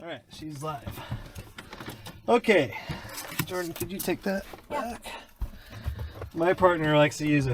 Alright, she's live. Okay. Jordan, could you take that back? My partner likes to use it.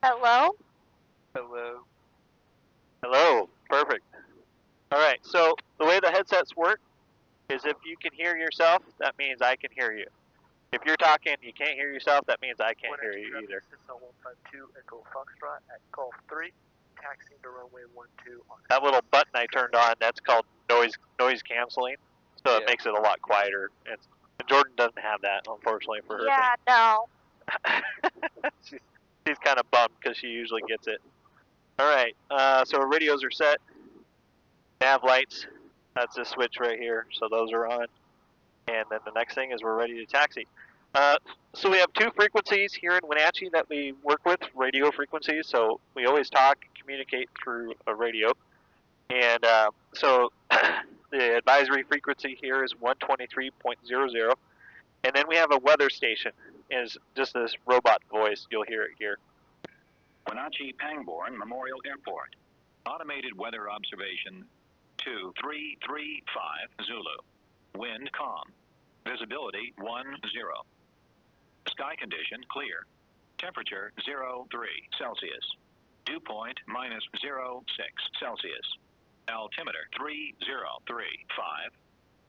Hello? Hello. Hello. Perfect. All right. So the way the headsets work is if you can hear yourself, that means I can hear you. If you're talking, you can't hear yourself, that means I can't hear you either. Cessna 152 Echo Foxtrot at Golf 3, taxiing to runway 12 on That little button I turned on, that's called noise canceling, so it Yeah. makes it a lot quieter. And Jordan doesn't have that, unfortunately, for her Yeah, no. thing. she's kind of bummed because she usually gets it. All right. So our radios are set. Nav lights. That's this switch right here. So those are on. And then the next thing is we're ready to taxi. So we have two frequencies here in Wenatchee that we work with, radio frequencies. So we always talk and communicate through a radio. And so the advisory frequency here is 123.00. And then we have a weather station. Is just this robot voice. You'll hear it here. Wenatchee Pangbourne Memorial Airport. Automated weather observation 2335 Zulu. Wind calm. Visibility 10. Sky condition clear. Temperature 03 Celsius. Dew point -06 Celsius. Altimeter 3035.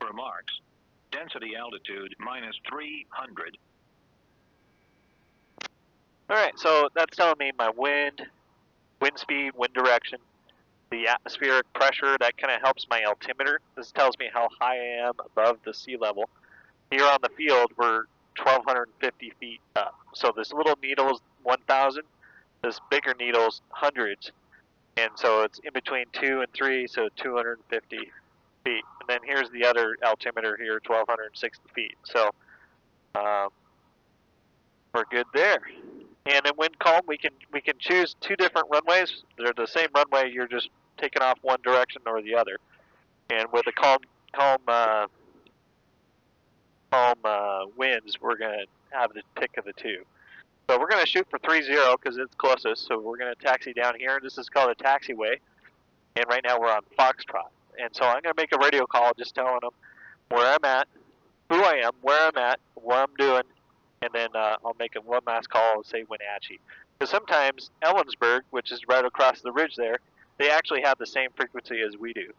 Remarks. Density altitude -300. All right, so that's telling me my wind speed, wind direction, the atmospheric pressure. That kind of helps my altimeter. This tells me how high I am above the sea level. Here on the field, we're 1,250 feet up. So this little needle is 1,000. This bigger needle's hundreds. And so it's in between 2 and 3, so 250 feet. And then here's the other altimeter here, 1,260 feet. So we're good there. And in wind calm, we can choose two different runways. They're the same runway. You're just taking off one direction or the other. And with the calm winds, we're going to have the pick of the two. So we're going to shoot for 30 because it's closest. So we're going to taxi down here. This is called a taxiway. And right now we're on Foxtrot. And so I'm going to make a radio call just telling them where I'm at, who I am, where I'm at, what I'm doing. And then I'll make a one last call and say Wenatchee. Because sometimes Ellensburg, which is right across the ridge there, they actually have the same frequency as we do.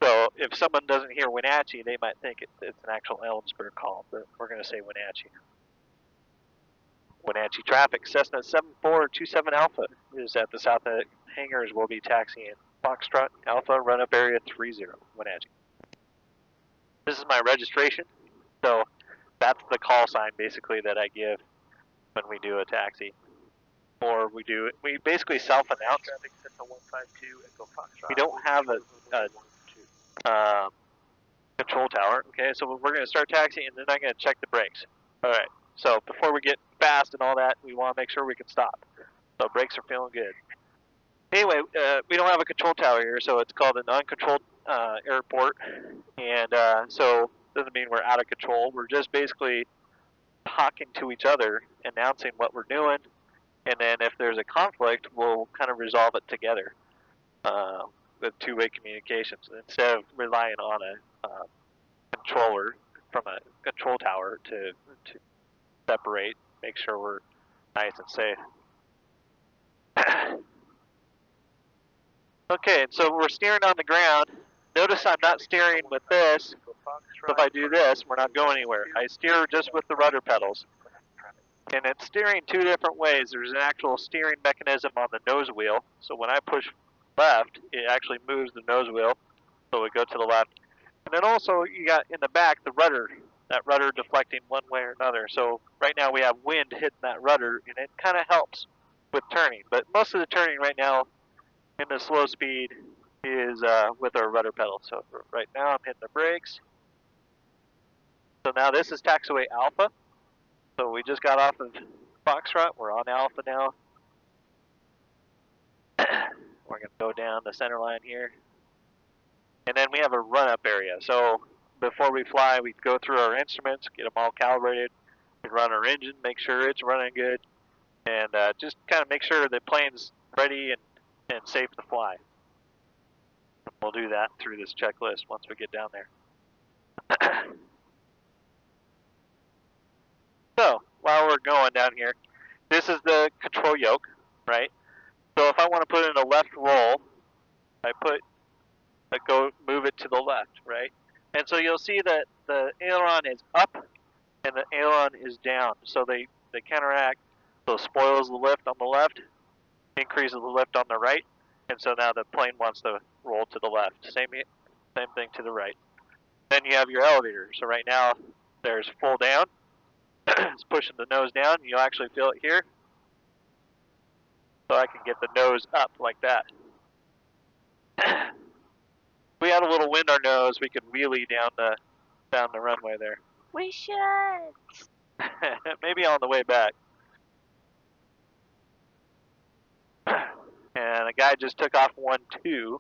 So if someone doesn't hear Wenatchee, they might think it's an actual Ellensburg call, but we're going to say Wenatchee. Wenatchee traffic, Cessna 7427 Alpha is at the south of hangars. We'll be taxiing Foxtrot Alpha, run-up area 30, Wenatchee. This is my registration. So that's the call sign basically that I give when we do a taxi. Or we basically self-announce. Traffic Cessna 152 Echo Foxtrot. We don't have a control tower. Okay, so we're going to start taxiing and then I'm going to check the brakes. All right, so before we get fast and all that, we want to make sure we can stop. So brakes are feeling good. Anyway, we don't have a control tower here, so it's called an uncontrolled airport. And so doesn't mean we're out of control. We're just basically talking to each other, announcing what we're doing, and then if there's a conflict, we'll kind of resolve it together with two-way communications instead of relying on a controller from a control tower to separate, make sure we're nice and safe. Okay, so we're steering on the ground. Notice I'm not steering with this. So if I do this, we're not going anywhere. I steer just with the rudder pedals. And it's steering two different ways. There's an actual steering mechanism on the nose wheel. So when I push left, it actually moves the nose wheel. So we go to the left. And then also you got in the back the rudder. That rudder deflecting one way or another. So right now we have wind hitting that rudder, and it kind of helps with turning. But most of the turning right now in the slow speed is with our rudder pedal. So right now I'm hitting the brakes. So now this is taxiway Alpha. So we just got off of Foxtrot. We're on Alpha now. We're going to go down the center line here. And then we have a run-up area. So before we fly, we go through our instruments, get them all calibrated. We run our engine, make sure it's running good. And just kind of make sure the plane's ready and safe to fly. We'll do that through this checklist once we get down there. So, while we're going down here, this is the control yoke, right? So if I want to put in a left roll, I move it to the left, right? And so you'll see that the aileron is up and the aileron is down. So they counteract. So it spoils the lift on the left, increases the lift on the right, and so now the plane wants to roll to the left. Same thing to the right. Then you have your elevator. So right now there's full down. It's pushing the nose down. You'll actually feel it here. So I can get the nose up like that. If we had a little wind our nose, we could wheelie down the down the runway there. We should. Maybe on the way back. And a guy just took off 1-2.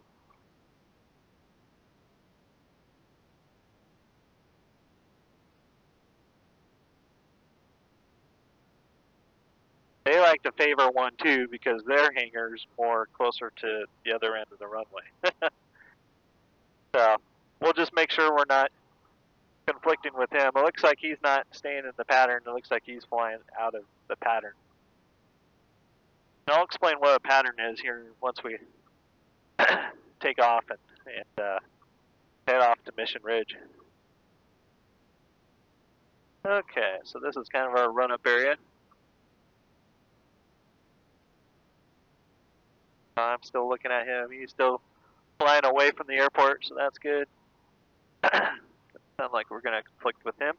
They like to favor 1-2 because their hangar's more closer to the other end of the runway. So we'll just make sure we're not conflicting with him. It looks like he's not staying in the pattern. It looks like he's flying out of the pattern. And I'll explain what a pattern is here once we take off and head off to Mission Ridge. Okay, so this is kind of our run-up area. I'm still looking at him. He's still flying away from the airport, so that's good. Sound like we're going to conflict with him.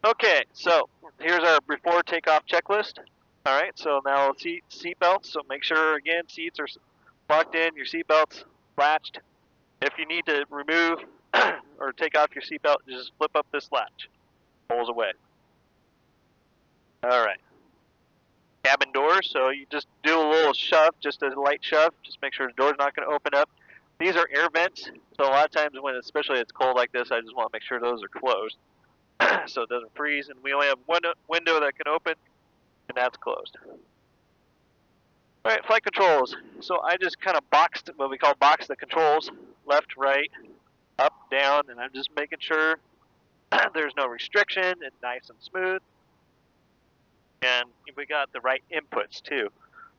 Okay, so here's our before takeoff checklist. All right, so now seat belts. So make sure, again, seats are locked in, your seat belts latched. If you need to remove or take off your seatbelt, just flip up this latch. Pulls away. All right. Cabin doors, so you just do a little shove, just a light shove. Just make sure the door's not going to open up. These are air vents, so a lot of times when especially it's cold like this, I just want to make sure those are closed so it doesn't freeze. And we only have one window that can open, and that's closed. All right, flight controls. So I just kind of boxed what we call box the controls, left, right, up, down, and I'm just making sure there's no restriction and nice and smooth. And we got the right inputs too.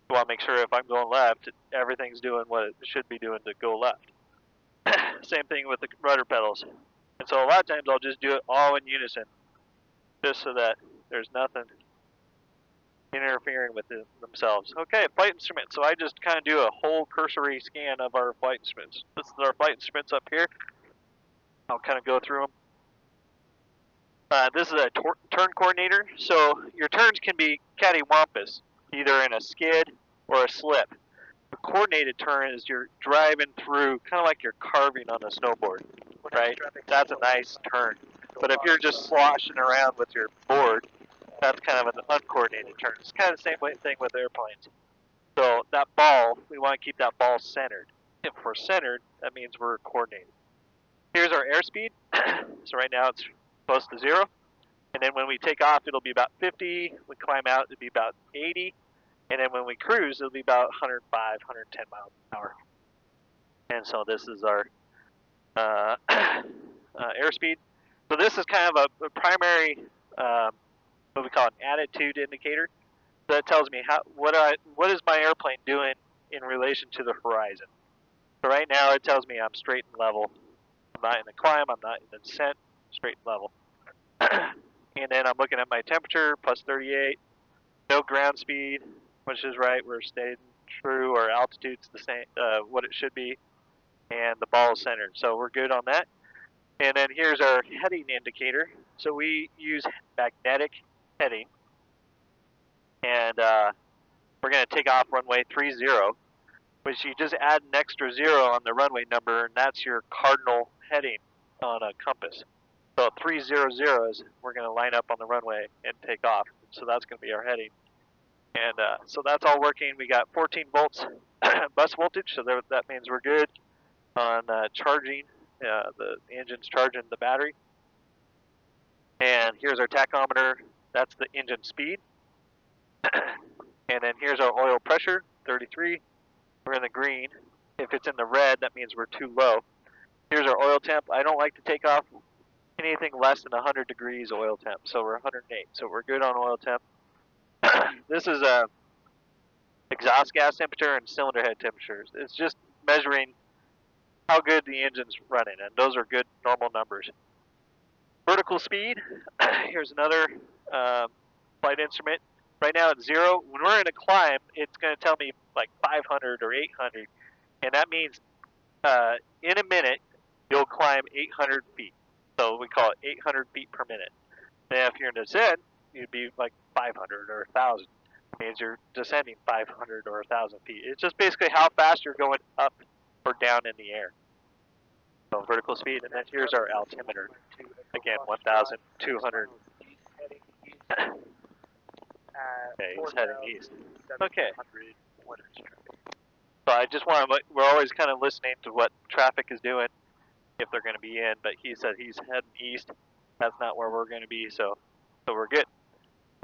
We want to make sure if I'm going left, everything's doing what it should be doing to go left. Same thing with the rudder pedals. And so a lot of times I'll just do it all in unison, just so that there's nothing interfering with themselves. Okay, flight instruments. So I just kind of do a whole cursory scan of our flight instruments. This is our flight instruments up here. I'll kind of go through them. This is a turn coordinator. So your turns can be cattywampus, either in a skid or a slip. A coordinated turn is you're driving through, kind of like you're carving on a snowboard, right? That's a nice turn. But if you're just sloshing around with your board, that's kind of an uncoordinated turn. It's kind of the same thing with airplanes. So that ball, we want to keep that ball centered. If we're centered, that means we're coordinated. Here's our airspeed. So right now it's close to 0. And then when we take off, it'll be about 50. We climb out, it'll be about 80. And then when we cruise, it'll be about 105, 110 miles an hour. And so this is our airspeed. So this is kind of a primary, what we call an attitude indicator. So that tells me what is my airplane doing in relation to the horizon. So right now it tells me I'm straight and level. I'm not in the climb, I'm not in the descent, straight and level. And then I'm looking at my temperature, plus 38, no ground speed, which is right, we're staying true, our altitude's the same, what it should be, and the ball is centered. So we're good on that. And then here's our heading indicator. So we use magnetic heading. And we're going to take off runway 30, which you just add an extra 0 on the runway number, and that's your cardinal heading on a compass. So 300 is we're going to line up on the runway and take off. So that's going to be our heading. And so that's all working. We got 14 volts bus voltage, so that means we're good on charging. The engine's charging the battery. And here's our tachometer. That's the engine speed. And then here's our oil pressure, 33. We're in the green. If it's in the red, that means we're too low. Here's our oil temp. I don't like to take off anything less than 100 degrees oil temp, so we're 108. So we're good on oil temp. This is exhaust gas temperature and cylinder head temperatures. It's just measuring how good the engine's running, and those are good normal numbers. Vertical speed. Here's another flight instrument. Right now it's 0. When we're in a climb, it's going to tell me like 500 or 800, and that means in a minute you'll climb 800 feet. So we call it 800 feet per minute. Now if you're in descent, you'd be like 500 or 1,000. It means you're descending 500 or 1,000 feet. It's just basically how fast you're going up or down in the air. So vertical speed, and then here's our altimeter. Again, 1,200. Okay, he's heading east. Okay. So I just want to, we're always kind of listening to what traffic is doing, if they're going to be in, but he said he's heading east. That's not where we're going to be, so we're good.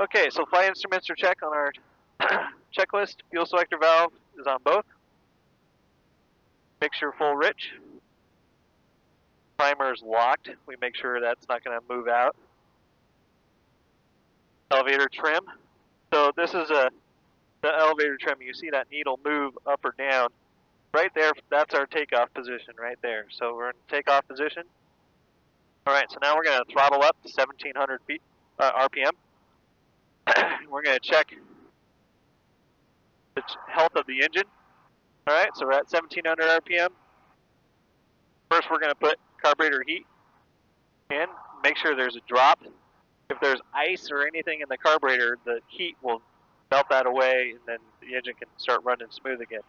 Okay, so flight instruments are checked on our checklist. Fuel selector valve is on both. Mixture full rich. Primer is locked. We make sure that's not going to move out. Elevator trim. So this is the elevator trim. You see that needle move up or down. Right there, that's our takeoff position right there. So we're in takeoff position. All right, so now we're going to throttle up to 1,700 feet, RPM. We're going to check the health of the engine. All right, so we're at 1,700 RPM. First, we're going to put carburetor heat in, make sure there's a drop. If there's ice or anything in the carburetor, the heat will melt that away, and then the engine can start running smooth again.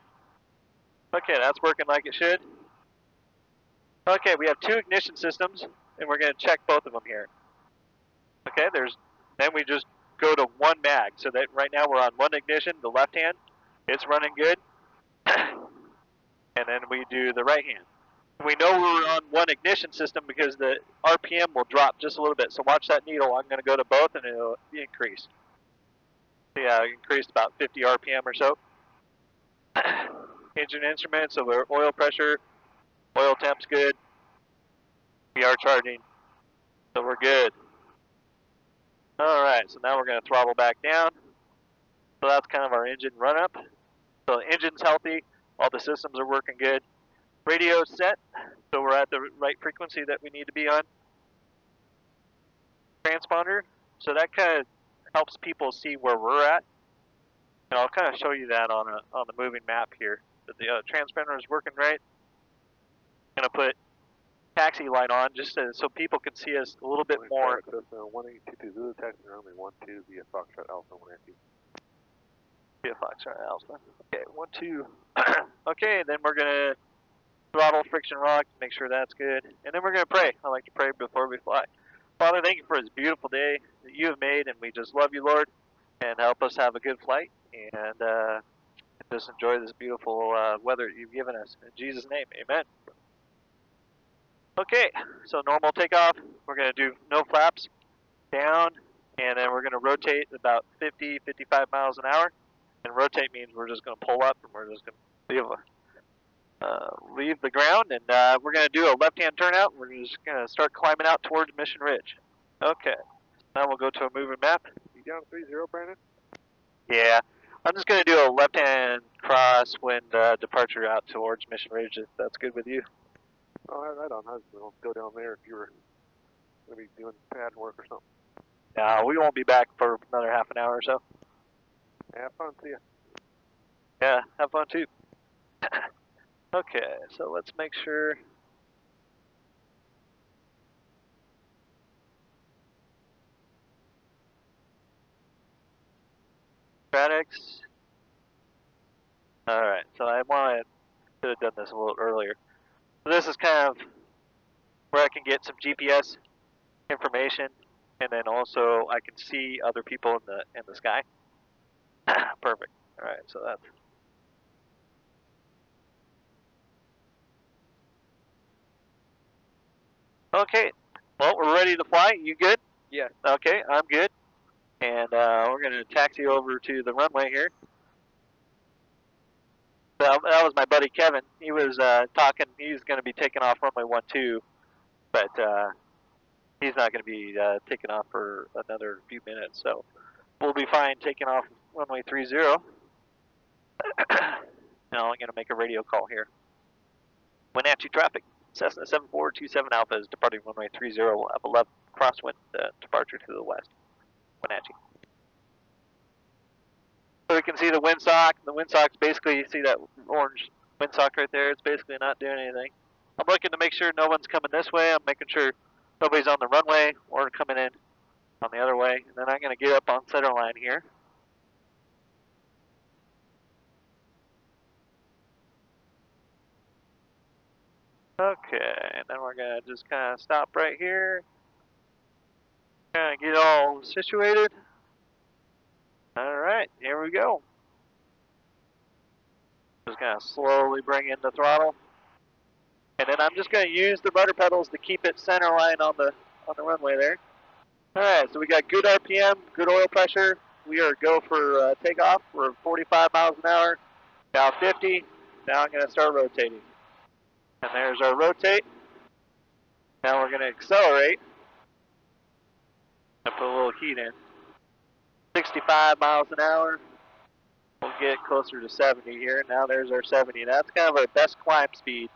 Okay, that's working like it should. Okay, we have 2 ignition systems, and we're going to check both of them here. Okay, then we just go to 1 mag, so that right now we're on 1 ignition, the left hand, it's running good. And then we do the right hand. We know we're on 1 ignition system because the RPM will drop just a little bit. So watch that needle. I'm going to go to both and it'll increase. Yeah, increased about 50 RPM or so. Engine instruments, so we're oil pressure, oil temp's good. We are charging, so we're good. All right, so now we're going to throttle back down. So that's kind of our engine run up. So the engine's healthy, all the systems are working good. Radio set, so we're at the right frequency that we need to be on. Transponder, so that kind of helps people see where we're at. And I'll kind of show you that on the moving map here. But the transponder is working right. I'm going to put taxi light on just so people can see us a little bit more. 1822 Zulu, taxi runway 12 via Foxtrot Alpha 180. Via Foxtrot Alpha. Okay, 12. Okay, then we're going to throttle friction rock, make sure that's good. And then we're going to pray. I like to pray before we fly. Father, thank you for this beautiful day that you have made, and we just love you, Lord, and help us have a good flight, and just enjoy this beautiful weather that you've given us. In Jesus' name, amen. Okay, so normal takeoff. We're going to do no flaps, down, and then we're going to rotate about 50, 55 miles an hour. And rotate means we're just going to pull up, and we're just going to leave the ground, and we're going to do a left-hand turnout. We're just going to start climbing out towards Mission Ridge. Okay, now we'll go to a moving map. You down 30, Brandon? Yeah, I'm just going to do a left-hand crosswind departure out towards Mission Ridge, if that's good with you. Oh, right on. I was going to go down there if you were going to be doing pad work or something. No, we won't be back for another half an hour or so. Have fun, see ya. Yeah, have fun too. Okay, so let's make sure. Stratix. Alright, so I should have done this a little earlier. So this is kind of where I can get some GPS information, and then also I can see other people in the sky. Perfect. Alright, so that's. Okay, well, we're ready to fly. You good? Yeah. Okay, I'm good. And we're going to taxi over to the runway here. That was my buddy Kevin. He was talking. He's going to be taking off runway 12, but he's not going to be taking off for another few minutes. So we'll be fine taking off runway 30. Now I'm going to make a radio call here. Wenatchee traffic. Cessna 7427 Alpha is departing runway 30. We'll have a left crosswind departure to the west. Wenatchee. So we can see the windsock. The windsock's basically, you see that orange windsock right there, it's basically not doing anything. I'm looking to make sure no one's coming this way. I'm making sure nobody's on the runway or coming in on the other way. And then I'm going to get up on center line here. Okay, and then we're gonna just kind of stop right here. Kind of get all situated. All right, here we go. Just gonna slowly bring in the throttle, and then I'm just gonna use the rudder pedals to keep it center line on the runway there. All right, so we got good RPM, good oil pressure. We are go for takeoff. We're 45 miles an hour. Now 50. Now I'm gonna start rotating. And there's our rotate. Now we're gonna accelerate. And put a little heat in. 65 miles an hour. We'll get closer to 70 here. Now there's our 70. That's kind of our best climb speed.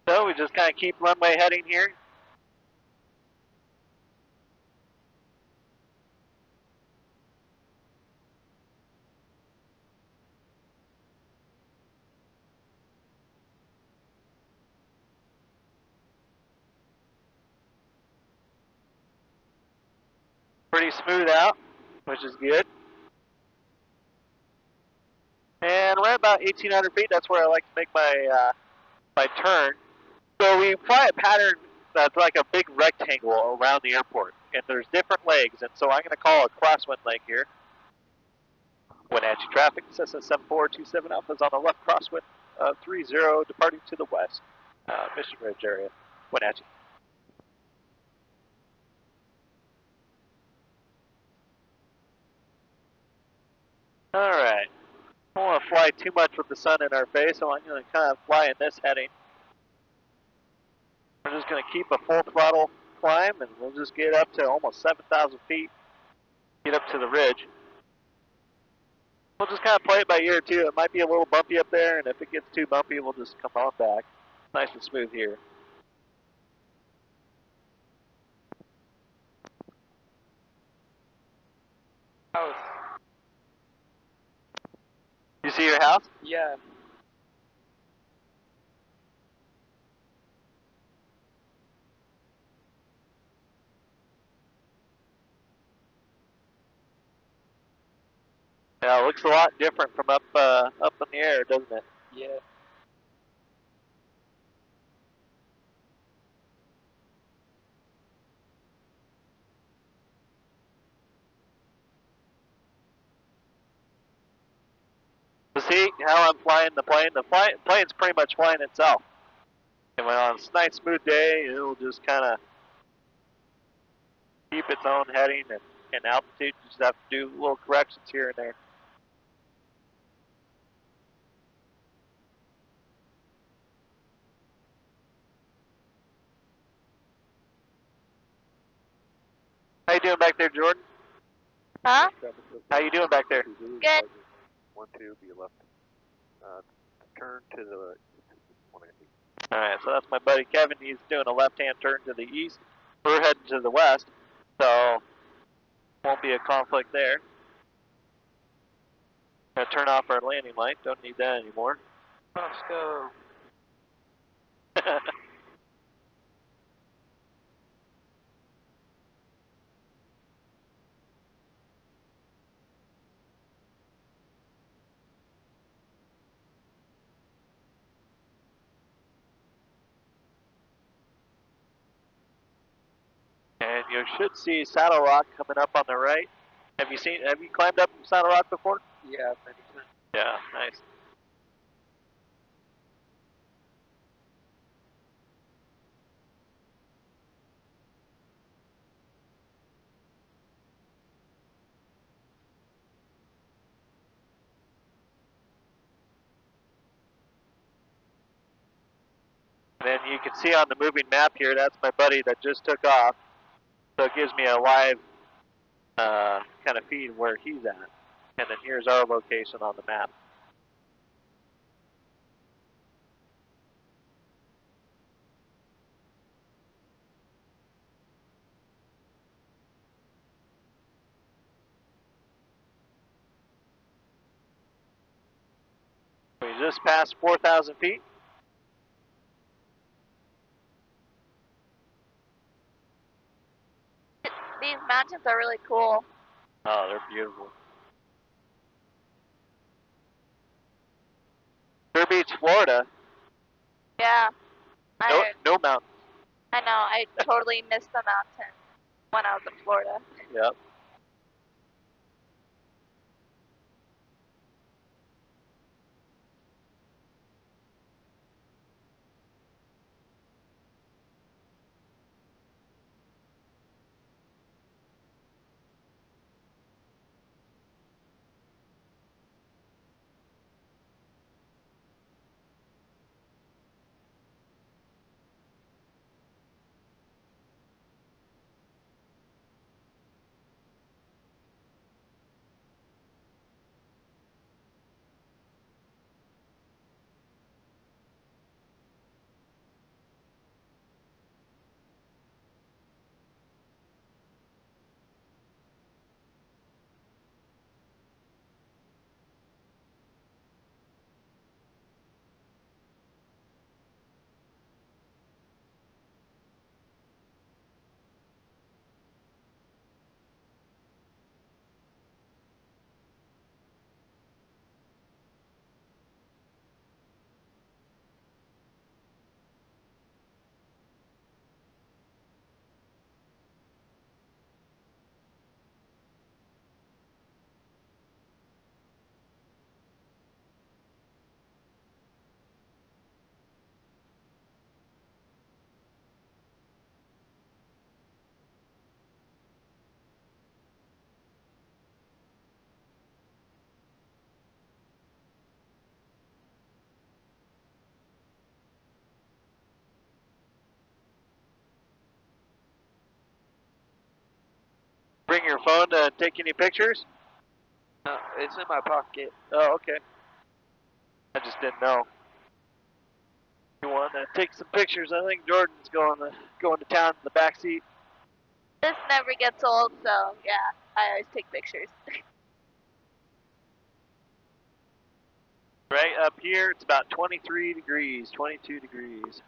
So we just kind of keep runway heading here. Pretty smooth out, which is good. And we're at about 1,800 feet. That's where I like to make my turn. So we fly a pattern that's like a big rectangle around the airport, and there's different legs. And so I'm going to call a crosswind leg here. Wenatchee traffic, Cessna 7427 Alpha is on the left crosswind 30, departing to the west, Mission Ridge area, Wenatchee. All right. I don't want to fly too much with the sun in our face, so I'm going to kind of fly in this heading. We're just going to keep a full throttle climb, and we'll just get up to almost 7,000 feet, get up to the ridge. We'll just kind of play it by ear, too. It might be a little bumpy up there, and if it gets too bumpy, we'll just come on back. Nice and smooth here. House. You see your house? Yeah. Yeah, it looks a lot different from up in the air, doesn't it? Yeah. So see how I'm flying the plane? The plane's pretty much flying itself. And when on a nice smooth day, it'll just kind of keep its own heading and altitude. You just have to do little corrections here and there. How you doing back there, Jordan? Huh? How you doing back there? Good. 12, be left. Turn to the 180. All right, so that's my buddy Kevin. He's doing a left-hand turn to the east. We're heading to the west, so won't be a conflict there. Gonna turn off our landing light. Don't need that anymore. Let's go. And you should see Saddle Rock coming up on the right. Have you climbed up Saddle Rock before? Yeah, many times. Yeah, nice. And then you can see on the moving map here, that's my buddy that just took off. So it gives me a live kind of feed where he's at. And then here's our location on the map. We just passed 4,000 feet. These mountains are really cool. Oh, they're beautiful. Sur Beach, Florida. Yeah. No, no mountains. I know. I totally missed the mountain when I was in Florida. Yep. Bring your phone to take any pictures? It's in my pocket. Oh, okay. I just didn't know. You want to take some pictures? I think Jordan's going to town in the back seat. This never gets old, so yeah, I always take pictures. Right up here, it's about 23 degrees, 22 degrees.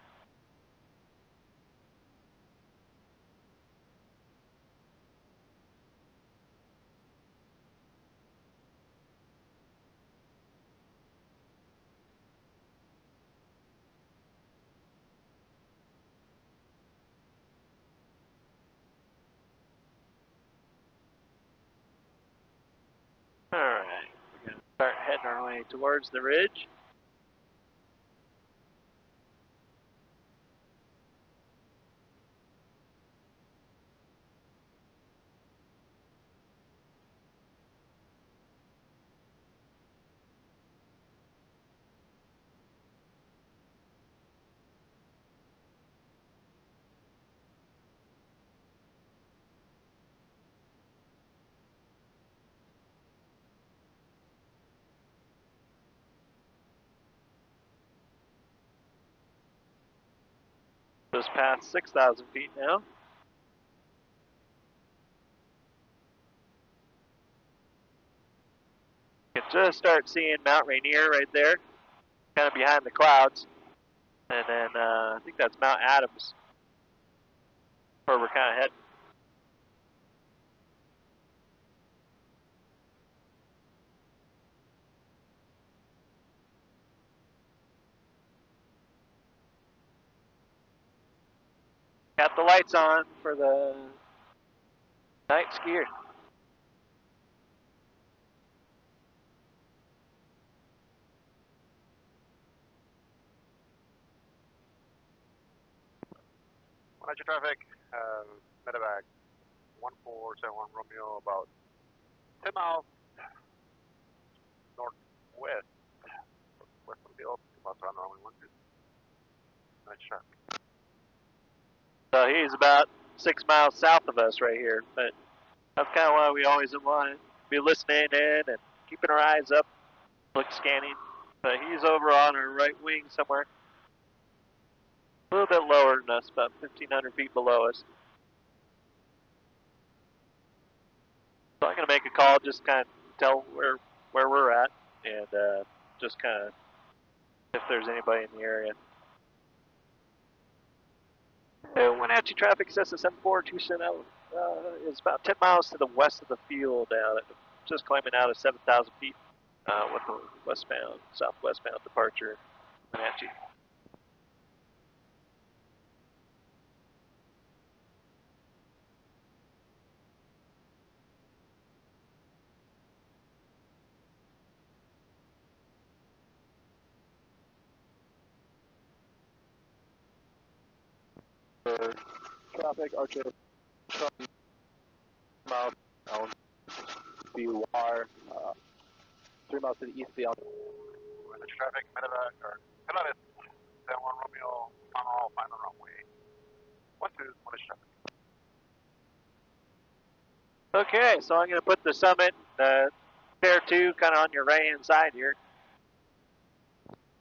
All right, we're going to start heading our way towards the ridge. Just past 6,000 feet now. You can just start seeing Mount Rainier right there, kind of behind the clouds. And then I think that's Mount Adams, where we're kind of heading. Got the lights on for the night skier. Roger traffic, medevac 1471 Romeo, about 10 miles northwest, west of the field, about around runway 12. Nice shot. So he's about 6 miles south of us right here, but that's kind of why we always want to be listening in and keeping our eyes up, look scanning. But he's over on our right wing somewhere, a little bit lower than us, about 1,500 feet below us. So I'm going to make a call, just kind of tell where we're at, and just kind of if there's anybody in the area. Wenatchee traffic, SS 7427 is about 10 miles to the west of the field, just climbing out of 7,000 feet with a westbound, southwestbound departure, Wenatchee. Traffic, Archer, 3 miles down BUR, 3 miles to the east beyond. The traffic, medevac, or Pilates, San Juan Romeo, final runway. 12, Malaysia traffic. Okay, so I'm going to put the Summit, Pair 2, kind of on your right hand side here.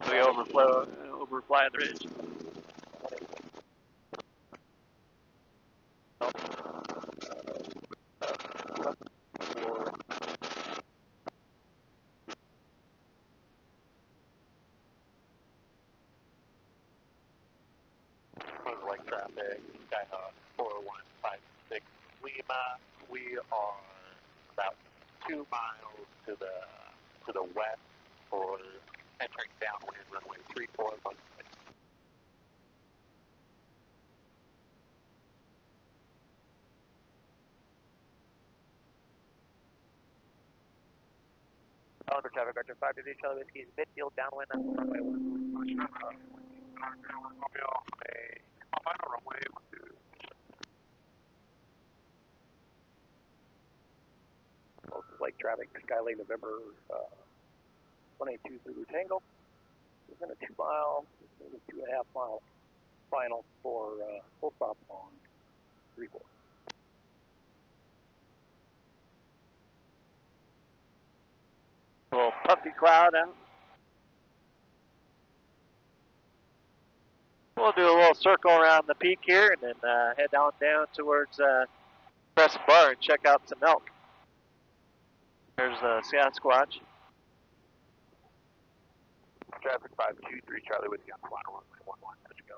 We overfly the ridge. Like traffic, Skyhawk 4156 Lima. We are about 2 miles to the west for entering downwind runway 34. Under traffic, Archer 5 to the Charlie Whiskey, midfield downwind on runway 1. Romeo, a final runway 12. Lake traffic, Skylane November 182 Zulu Tango. Within a 2 mile, 2.5 mile final for full stop on 34. A little puffy cloud out. We'll do a little circle around the peak here and then head down towards Crescent Bar and check out some elk. There's Sasquatch. Traffic 523 Charlie Whiskey on final runway 11. Let's go.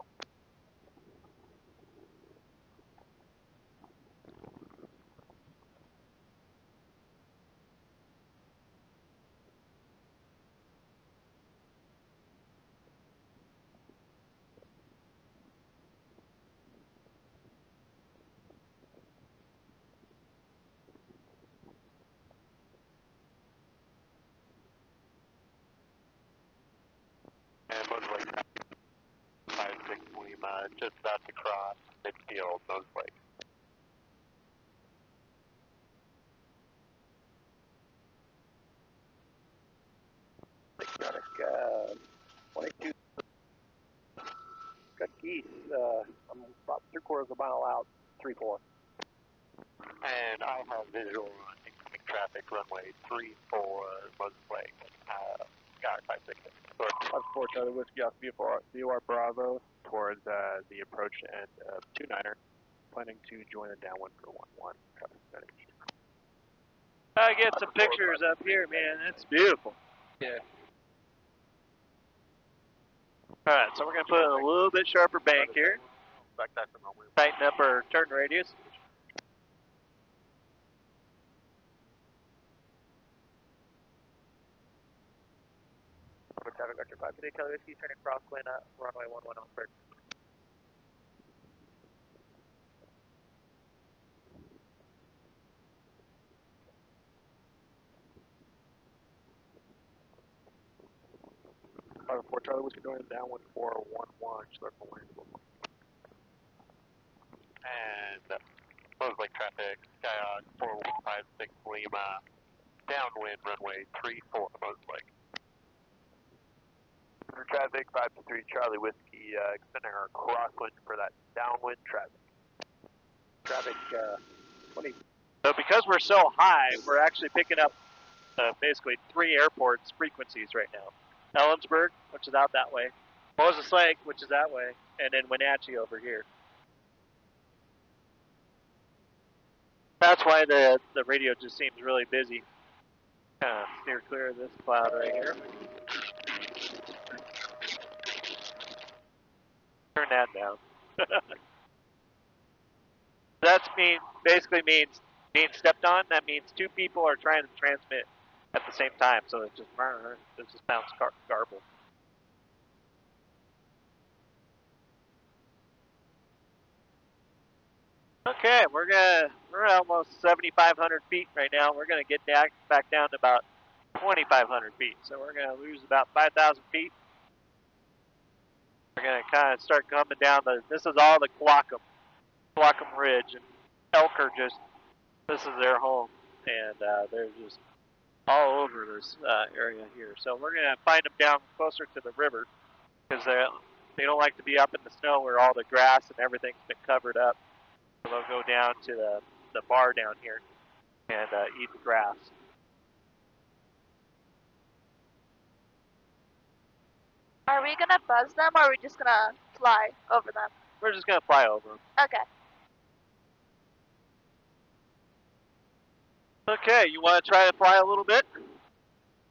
And Moses Lake 56 Lima, just about to cross midfield, Moses Lake. Lake traffic, 22. Got geese. I'm about 3/4 of a mile out, 34. And I have visual on incoming traffic runway 34, Moses Lake. Sky 56. 54 Charlie Whiskey off BUR Bravo towards the approach end of 29er. Planning to join the downwind for 11. Traffic steady. I get some pictures up here, man. That's beautiful. Yeah. Alright, so we're going to put in a little bit sharper bank here. Back that from runway. Tighten up our turn radius. Under traffic, Archer 5 to the Charlie Whiskey, turning crosswind at runway 11 on Bird. For Charlie Whiskey going downwind for 11. Circle lane. And Moses Lake traffic, Skyhawk 4156 Lima, downwind runway 34, Moses Lake. Under traffic 523 Charlie Whiskey, extending our crosswind for that downwind traffic. Traffic 20. So because we're so high, we're actually picking up basically 3 airports frequencies right now. Ellensburg, which is out that way. Moses Lake, which is that way. And then Wenatchee over here. That's why the radio just seems really busy. Kind of steer clear of this cloud right here. Turn that down. That's basically means being stepped on. That means two people are trying to transmit at the same time, so it just sounds garbled. Okay, we're almost 7,500 feet right now. We're gonna get back down to about 2,500 feet. So we're gonna lose about 5,000 feet. We're gonna kind of start coming down this is all the Quacum Ridge, and elk are this is their home, and they're just all over this area here. So we're gonna find them down closer to the river, because they don't like to be up in the snow where all the grass and everything's been covered up. So they'll go down to the bar down here and eat the grass. Are we gonna buzz them, or are we just gonna fly over them? We're just gonna fly over them. Okay. Okay, you want to try to fly a little bit?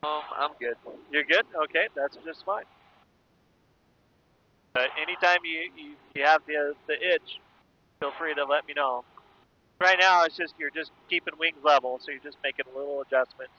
I'm good. You're good? Okay, that's just fine. But anytime you have the itch, feel free to let me know. Right now, you're just keeping wings level, so you're just making little adjustments.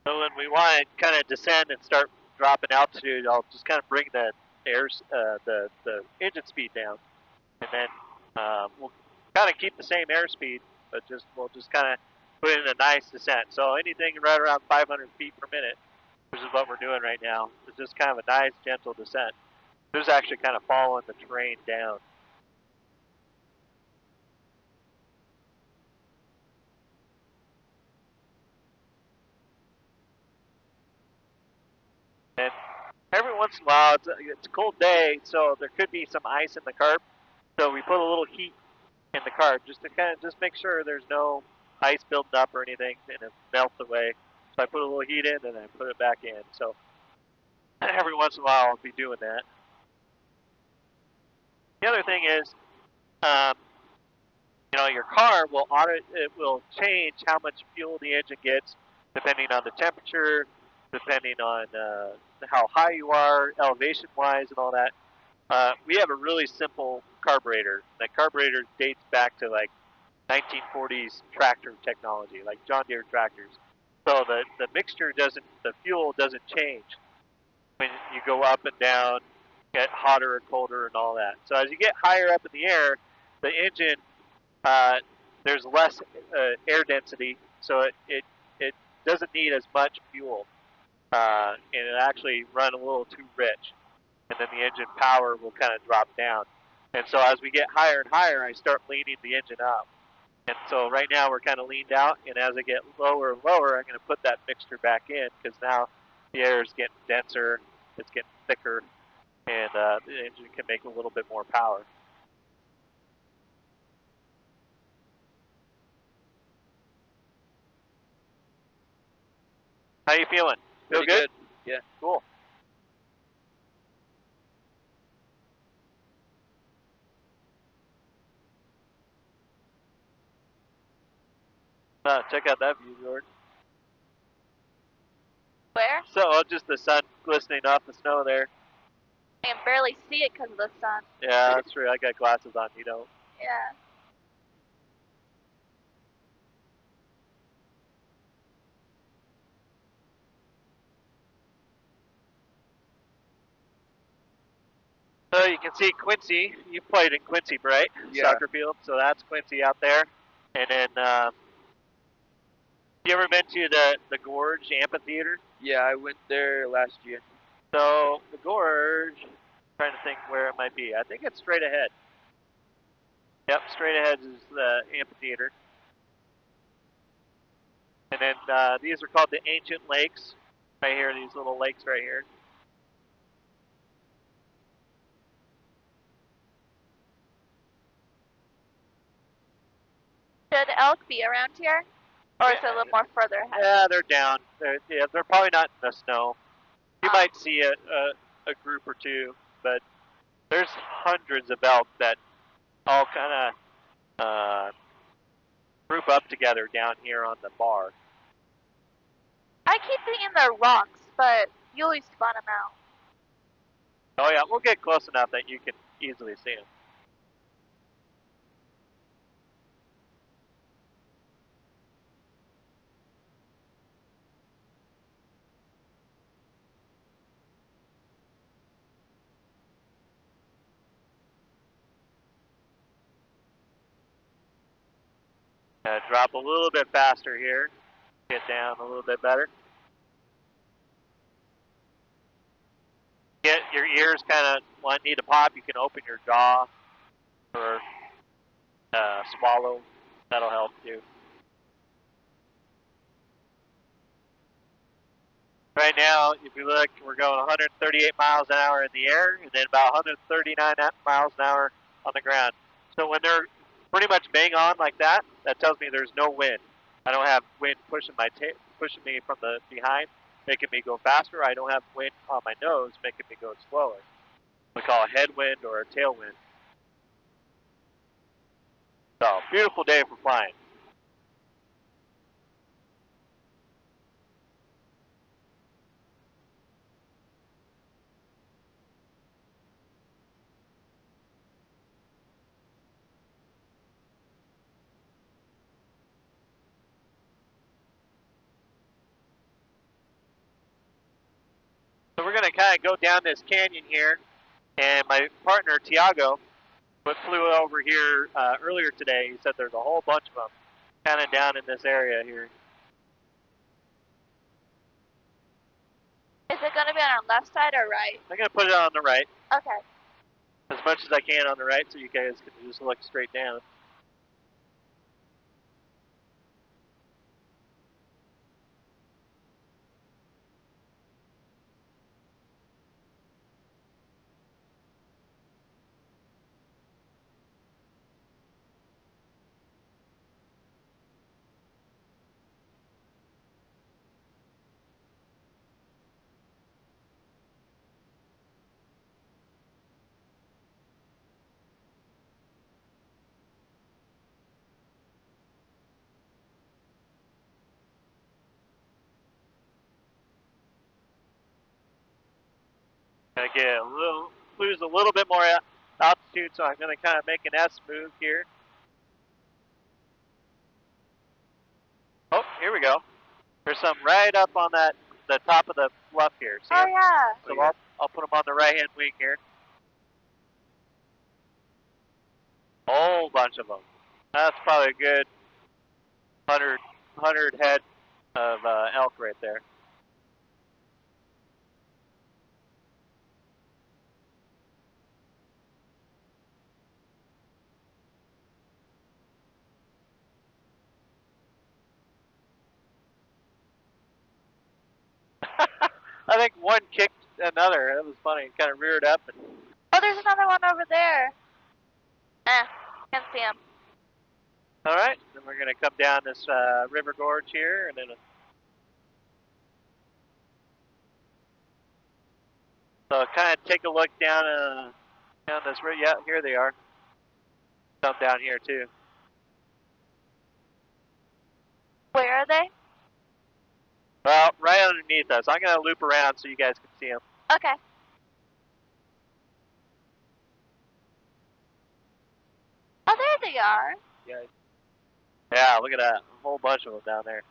So when we want to kind of descend and start dropping altitude, I'll just kind of bring the engine speed down, and then we'll kind of keep the same airspeed, but we'll just kind of put in a nice descent. So anything right around 500 feet per minute, which is what we're doing right now, is just kind of a nice gentle descent. This is actually kind of following the terrain down. And every once in a while, it's a cold day, so there could be some ice in the carb. So we put a little heat in the carb just to kind of just make sure there's no ice building up or anything, and it melts away. So I put a little heat in, and then I put it back in. So every once in a while, I'll be doing that. The other thing is, your car will change how much fuel the engine gets depending on the temperature, depending on how high you are, elevation-wise, and all that. We have a really simple carburetor. That carburetor dates back to like 1940s tractor technology, like John Deere tractors. So the fuel doesn't change when you go up and down, get hotter or colder and all that. So as you get higher up in the air, the engine, there's less air density, so it doesn't need as much fuel, and it actually run a little too rich, and then the engine power will kind of drop down. And so as we get higher and higher, I start leaning the engine up. And so right now we're kind of leaned out, and as I get lower and lower, I'm going to put that mixture back in, because now the air is getting denser, it's getting thicker, and the engine can make a little bit more power. How you feeling? Feel Pretty good? Yeah. Cool. Check out that view, Jordan. Where? So just the sun glistening off the snow there. I can barely see it because of the sun. Yeah, that's true. I got glasses on. You don't. Yeah. So you can see Quincy. You played in Quincy, right? Yeah. Soccer field. So that's Quincy out there. And then, you ever been to the Gorge Amphitheater? Yeah, I went there last year. So the Gorge, trying to think where it might be. I think it's straight ahead. Yep, straight ahead is the amphitheater. And then these are called the ancient lakes. Right here, these little lakes right here. Should elk be around here? Or is it a little more further ahead? Yeah, they're down. They're probably not in the snow. You might see a group or two, but there's hundreds of elk that all kind of group up together down here on the bar. I keep thinking they're rocks, but you always spot them out. Oh yeah, we'll get close enough that you can easily see them. Drop a little bit faster here. Get down a little bit better. Get your ears kind of need to pop. You can open your jaw or swallow. That'll help too. Right now, if you look, we're going 138 miles an hour in the air and then about 139 miles an hour on the ground. So when they're pretty much bang on like that, that tells me there's no wind. I don't have wind pushing me from the behind, making me go faster. I don't have wind on my nose, making me go slower. We call a headwind or a tailwind. So, beautiful day for flying. So we're going to kind of go down this canyon here, and my partner, Tiago, flew over here earlier today. He said there's a whole bunch of them kind of down in this area here. Is it going to be on our left side or right? I'm going to put it on the right. Okay. As much as I can on the right so you guys can just look straight down. Gonna lose a little bit more altitude, so I'm gonna kind of make an S move here. Oh, here we go. There's some right up on the top of the bluff here. See Oh, 'em? yeah. So I'll put them on the right hand wing here. A whole bunch of them. That's probably a good 100 head of elk right there. I think one kicked another. That was funny. Kind of reared up. Oh, there's another one over there. Can't see him. All right, then we're gonna come down this river gorge here, and then so kind of take a look down this river. Yeah, here they are. Some down here too. Where are they? Well, right underneath us. I'm gonna loop around so you guys can see them. Okay. Oh, there they are. Yeah, look at that. A whole bunch of them down there.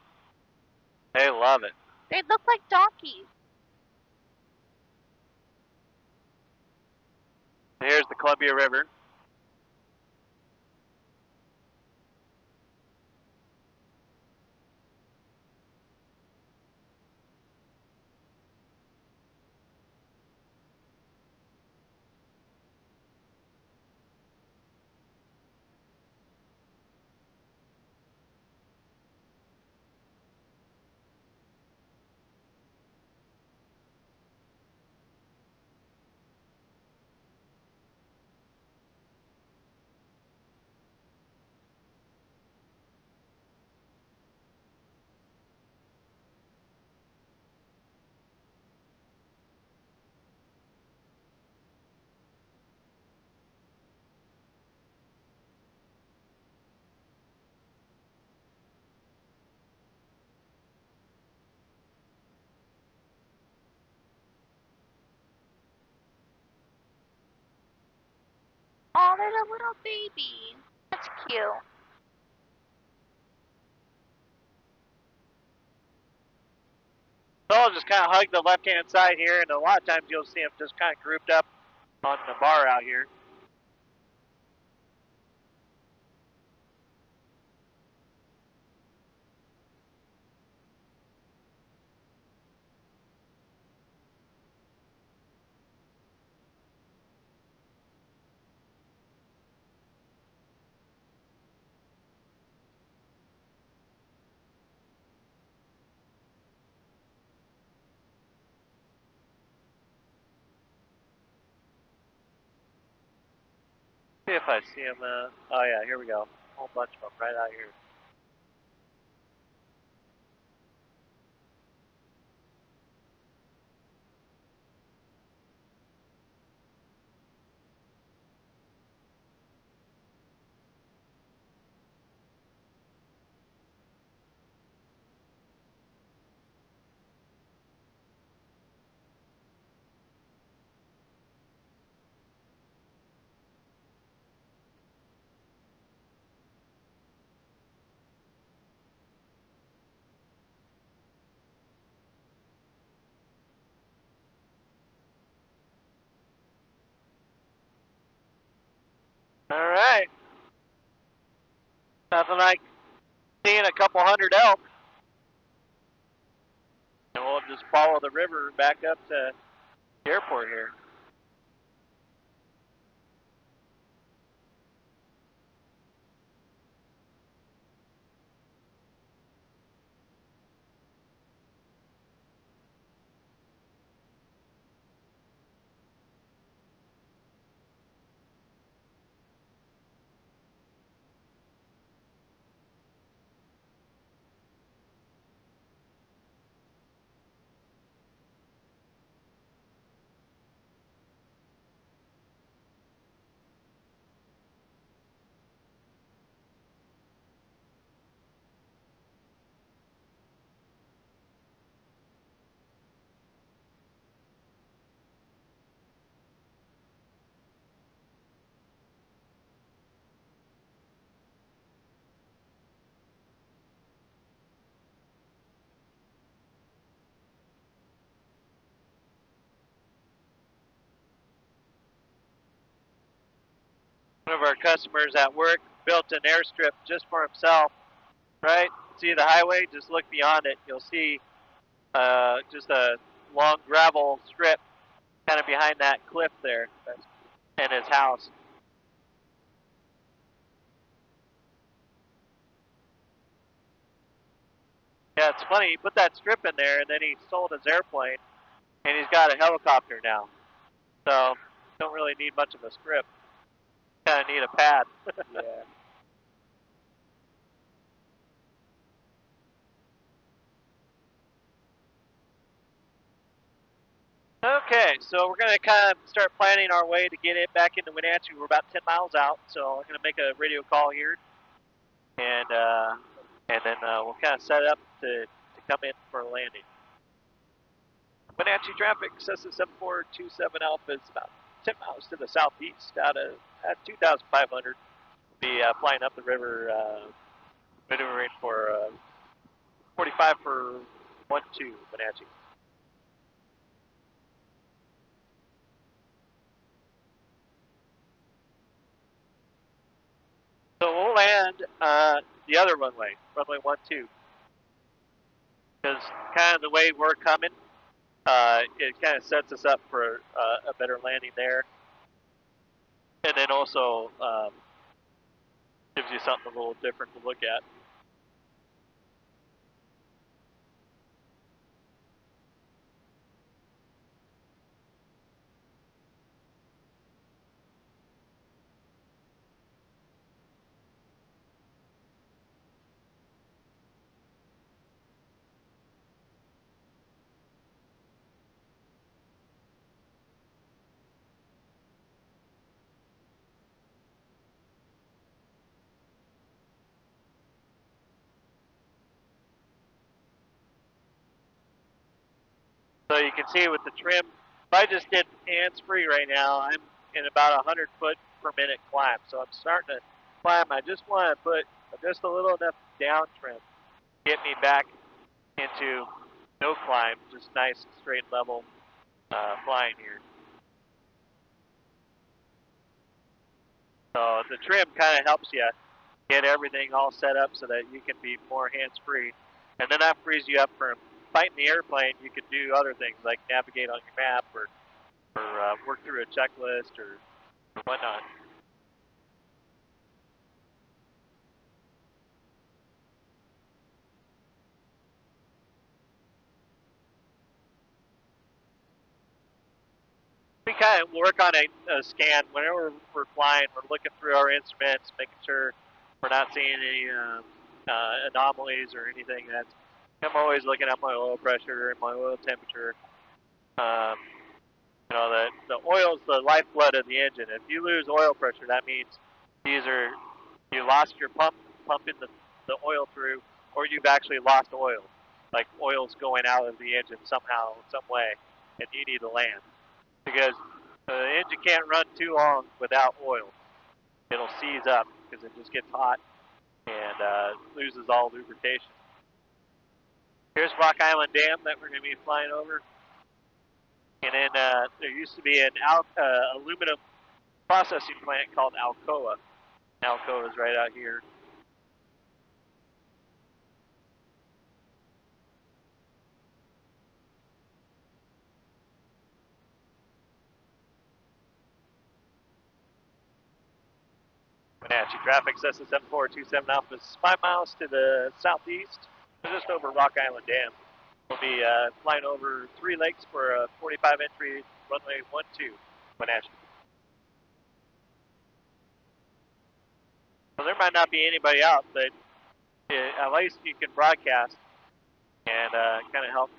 They love it. They look like donkeys. Here's the Columbia River. a little baby. That's cute. So I'll just kind of hug the left-hand side here, and a lot of times you'll see them just kind of grouped up on the bar out here. See if I see them. Oh yeah, here we go. A whole bunch of them right out here. All right. Nothing like seeing a couple hundred elk. And we'll just follow the river back up to the airport here. One of our customers at work built an airstrip just for himself, right? See the highway? Just look beyond it. You'll see just a long gravel strip kind of behind that cliff there and his house. Yeah, it's funny. He put that strip in there, and then he sold his airplane, and he's got a helicopter now. So don't really need much of a strip. Kind of need a pad. Yeah. Okay, so we're going to kind of start planning our way to get it back into Wenatchee. We're about 10 miles out, so I'm going to make a radio call here, and then we'll kind of set up to come in for a landing. Wenatchee traffic, Cessna 7427 Alpha is about 10 miles to the southeast out of at 2,500. Be flying up the river, maneuvering for 45 for 12 Wenatchee. So we'll land the other runway 12, because kind of the way we're coming, it kind of sets us up for a better landing there, and then also gives you something a little different to look at. So you can see with the trim, if I just did hands-free right now, I'm in about 100 foot per minute climb. So I'm starting to climb. I just want to put just a little enough down trim, get me back into no climb, just nice straight level flying here. So the trim kind of helps you get everything all set up so that you can be more hands-free. And then that frees you up from fighting the airplane. You can do other things like navigate on your map or work through a checklist or whatnot. We kind of work on a scan whenever we're flying. We're looking through our instruments, making sure we're not seeing any anomalies or anything. I'm always looking at my oil pressure and my oil temperature. You know, the oil's the lifeblood of the engine. If you lose oil pressure, that means either you lost your pumping the oil through, or you've actually lost oil. Like oil's going out of the engine somehow, some way, and you need to land. Because the engine can't run too long without oil. It'll seize up because it just gets hot and loses all lubrication. Here's Rock Island Dam that we're going to be flying over. And then there used to be an aluminum processing plant called Alcoa. Alcoa is right out here. Wenatchee traffic, Cessna 7427 Alpha is 5 miles to the southeast, just over Rock Island Dam. We'll be flying over 3 lakes for a 45 entry runway 12, Wenatchee. Well, there might not be anybody out, but at least you can broadcast and kind of help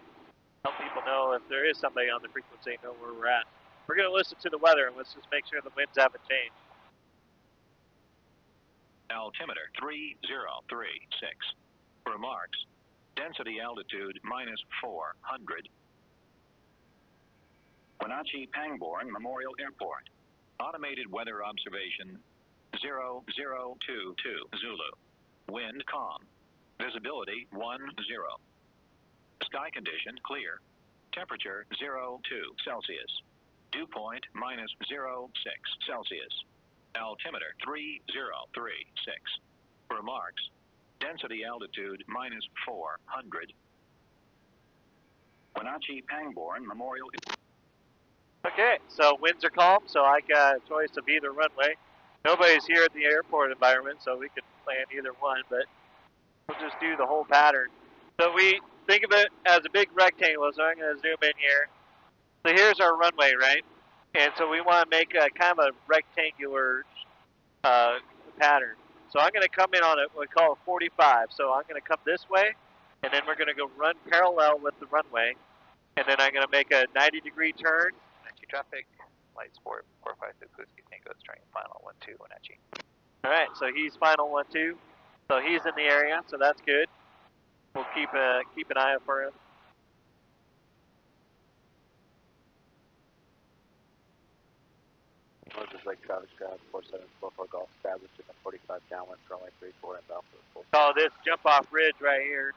people know if there is somebody on the frequency, know where we're at. We're going to listen to the weather and let's just make sure the winds haven't changed. Altimeter 3036. Remarks. Density altitude minus 400. Wenatchee Pangbourne Memorial Airport. Automated weather observation 0022 Zulu. Wind calm. Visibility 10. Sky condition clear. Temperature 02 Celsius. Dew point minus 06 Celsius. Altimeter 3036. Remarks. Density altitude minus 400. Wenatchee Pangbourne Memorial. Okay, so winds are calm, so I got a choice of either runway. Nobody's here at the airport environment, so we could plan either one, but we'll just do the whole pattern. So we think of it as a big rectangle, so I'm going to zoom in here. So here's our runway, right? And so we want to make a kind of a rectangular pattern. So I'm going to come in on what we call a 45. So I'm going to come this way, and then we're going to go run parallel with the runway, and then I'm going to make a 90-degree turn. Wenatchee traffic, light sport 456 Whiskey Tango, starting final 12 Wenatchee. All right, so he's final 12. So he's in the area, so that's good. We'll keep an eye out for him. Moses Lake traffic crowd 4744 Golf established in the 45 downwind runway 34 and bound for the Oh, this jump off ridge right here.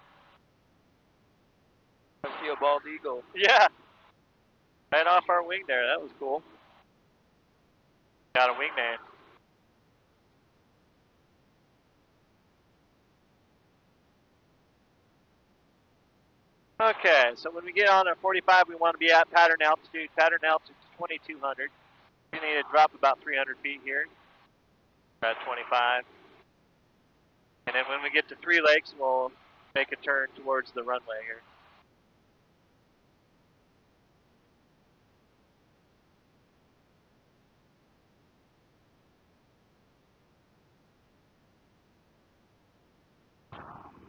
I see a bald eagle. Yeah. Right off our wing there. That was cool. Got a wingman. Okay, so when we get on our 45, we want to be at pattern altitude. Pattern altitude is 2200. We need to drop about 300 feet here. We're at 25. And then when we get to 3 lakes, we'll make a turn towards the runway here.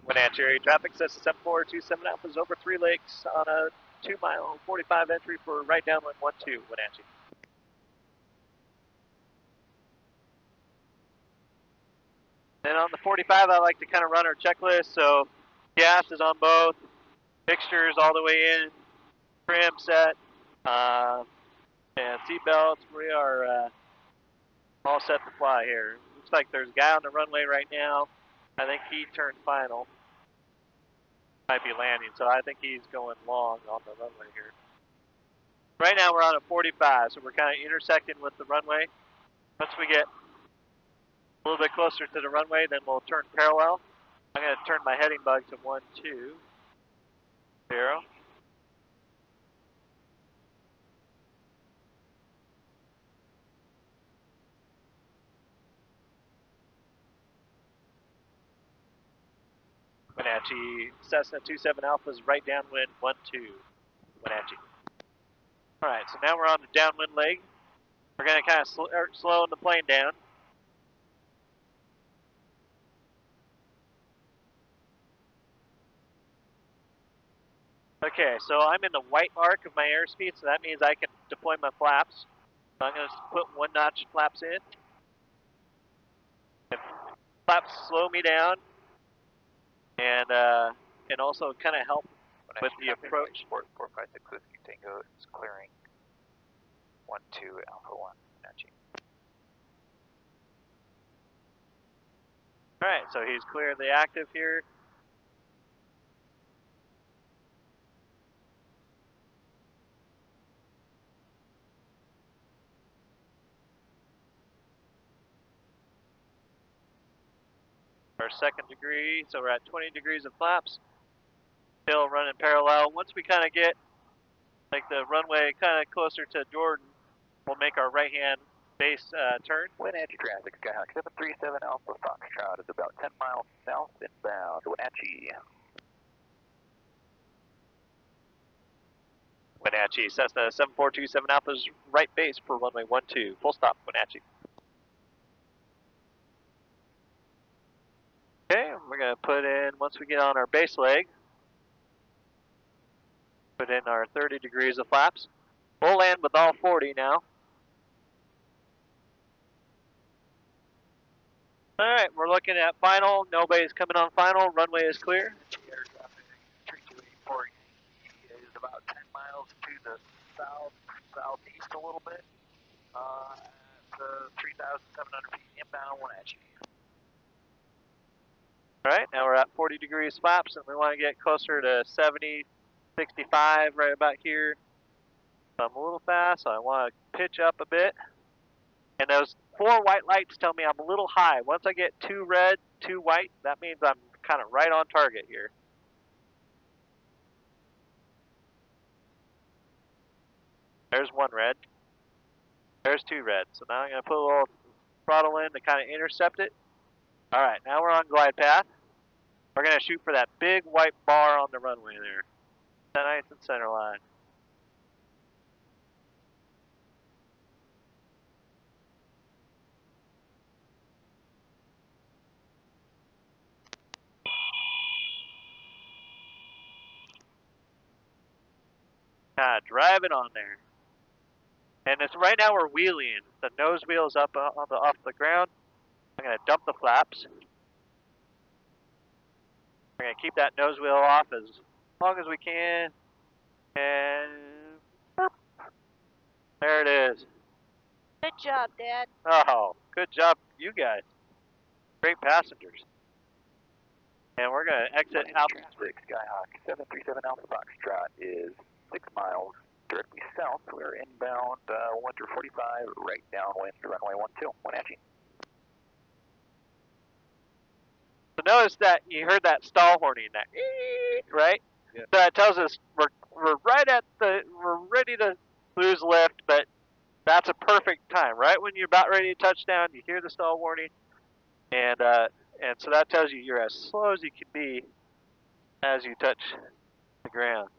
Wenatchee area traffic, Cessna 7427 Alpha is over 3 lakes on a 2-mile 45 entry for right downwind 12, Wenatchee. Then on the 45, I like to kind of run our checklist. So gas is on both, fixtures all the way in, trim set, and seat belts. We are All set to fly here. Looks like there's a guy on the runway right now. I think he turned final. Might be landing, so I think he's going long on the runway here. Right now we're on a 45, so we're kind of intersecting with the runway. Once we get a little bit closer to the runway, then we'll turn parallel. I'm going to turn my heading bug to 1, 2, 0. Wenatchee, Cessna 27 Alpha is right downwind, 1, 2, Wenatchee. Alright, so now we're on the downwind leg. We're going to kind of slow the plane down. Okay, so I'm in the white mark of my airspeed, so that means I can deploy my flaps. So I'm going to put 1-notch flaps in. And flaps slow me down, and also kind of help with the approach. 456 Whiskey Tango is clearing 1-2 Alpha 1 Wenatchee. Alright, so he's clearing the active here. Our second degree, so we're at 20 degrees of flaps. Still running parallel. Once we kind of get like the runway kind of closer to Jordin, we'll make our right hand base turn. Wenatchee traffic, Skyhawk 737 Alpha Foxtrot is about 10 miles south inbound Wenatchee. Wenatchee, Cessna 7427 Alpha's right base for runway 12. Full stop, Wenatchee. Okay, we're going to put in, once we get on our base leg, put in our 30 degrees of flaps. We'll land with all 40 now. Alright, we're looking at final. Nobody's coming on final. Runway is clear. Air traffic 3284 is about 10 miles to the southeast a little bit. At 3,700 feet inbound Wenatchee. Alright, now we're at 40 degrees flaps, and we want to get closer to 70, 65, right about here. So I'm a little fast, so I want to pitch up a bit. And those 4 white lights tell me I'm a little high. Once I get 2 red, 2 white, that means I'm kind of right on target here. There's 1 red. There's 2 red. So now I'm going to put a little throttle in to kind of intercept it. Alright, now we're on glide path. We're going to shoot for that big white bar on the runway there. Nice and center line. Drive it on there. And it's right now we're wheeling. The nose wheel is up off the ground. I'm going to dump the flaps. We're going to keep that nose wheel off as long as we can. And there it is. Good job, Dad. Oh, good job, you guys. Great passengers. And we're going to exit out. Traffic, Skyhawk 737 Alpha Foxtrot is 6 miles directly south. We're inbound 1-45, right downwind runway 12, Wenatchee. So notice that you heard that stall horning, that right? Yeah. So that tells us we're right at we're ready to lose lift, but that's a perfect time. Right when you're about ready to touch down, you hear the stall warning, and so that tells you you're as slow as you can be as you touch the ground.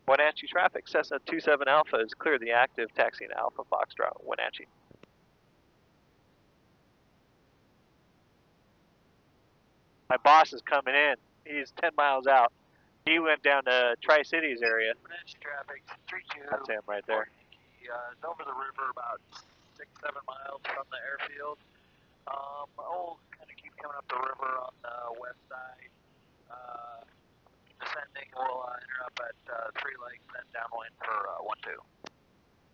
Wenatchee traffic, Cessna 27 Alpha is clear the active, taxiing Alpha Foxtrot, Wenatchee. My boss is coming in. He's 10 miles out. He went down to Tri-Cities area. Wenatchee traffic 32. That's him right there. It's over the river about 6-7 miles from the airfield. I'll kind of keep coming up the river on the west side. Descending, we'll enter up at 3 Lakes, then downwind for 12.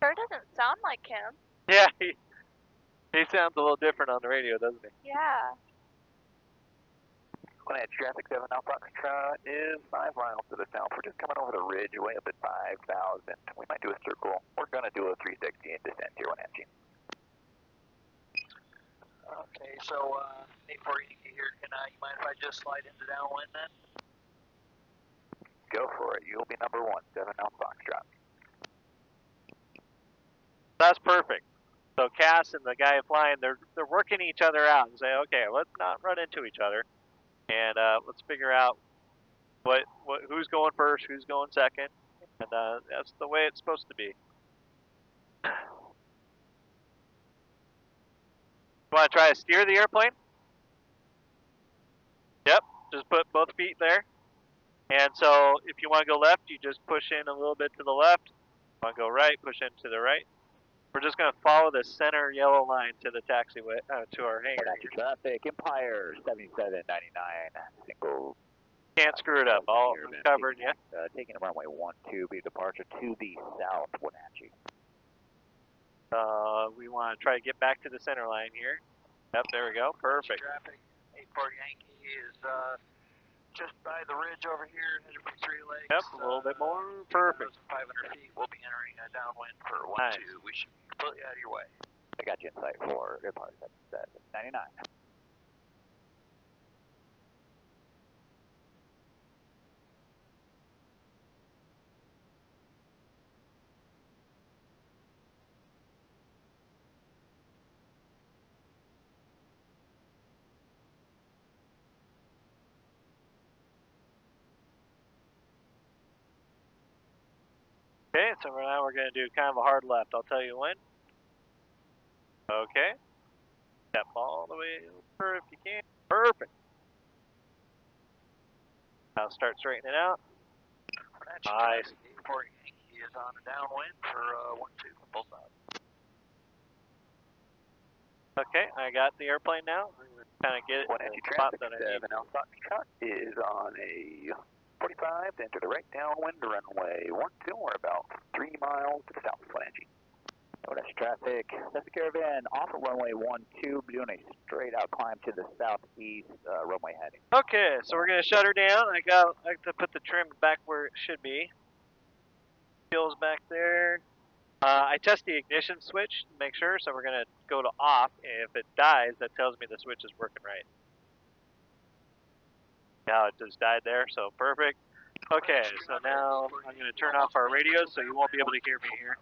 Sure doesn't sound like him. Yeah, He sounds a little different on the radio, doesn't he? Yeah. When traffic 7 Alpha Foxtrot is 5 miles to the south. We're just coming over the ridge way up at 5,000. We might do a circle. We're going to do a 360 and descend here, Wenatchee. Okay, so 840 here. You mind if I just slide into downwind then? Go for it. You'll be number 1, 7 Alpha Foxtrot. That's perfect. So Cass and the guy flying, they're working each other out and say, okay, let's not run into each other, and let's figure out who's going first, who's going second, and that's the way it's supposed to be. You want to try to steer the airplane? Yep, just put both feet there. And so if you want to go left, you just push in a little bit to the left. If you want to go right, push in to the right. We're just going to follow the center yellow line to the taxiway, to our hangar. Traffic, Empire 7799, single. Can't screw it up. All covered, yeah. Taking runway 12, be departure to the south, Wenatchee. We want to try to get back to the center line here. Yep, there we go. Perfect. Traffic 840 Yankee is just by the ridge over here, headed for 3 Lakes. Yep, a little bit more. Perfect. 500 feet. We'll be entering a downwind for 12. Nice. We should be completely out of your way. I got you in sight for Empire 7799. Okay, so now we're going to do kind of a hard left. I'll tell you when. Okay. Step all the way over if you can. Perfect. Now start straightening out. Nice. 840 Yankee is on a downwind for 12, full stop. Okay, I got the airplane now. Kind of get it in the spot that I need. 7 Alpha Foxtrot is on a 45 to enter the right downwind runway 12. We're about 3 miles to the south, Wenatchee. That's traffic. That's the Caravan off of runway 12, doing a straight out climb to the southeast runway heading. Okay, so we're gonna shut her down. I have to put the trim back where it should be. Fuel's back there. I test the ignition switch to make sure, so we're gonna go to off. If it dies, that tells me the switch is working right. Now it just died there, so perfect. Okay, so now I'm gonna turn off our radios so you won't be able to hear me here.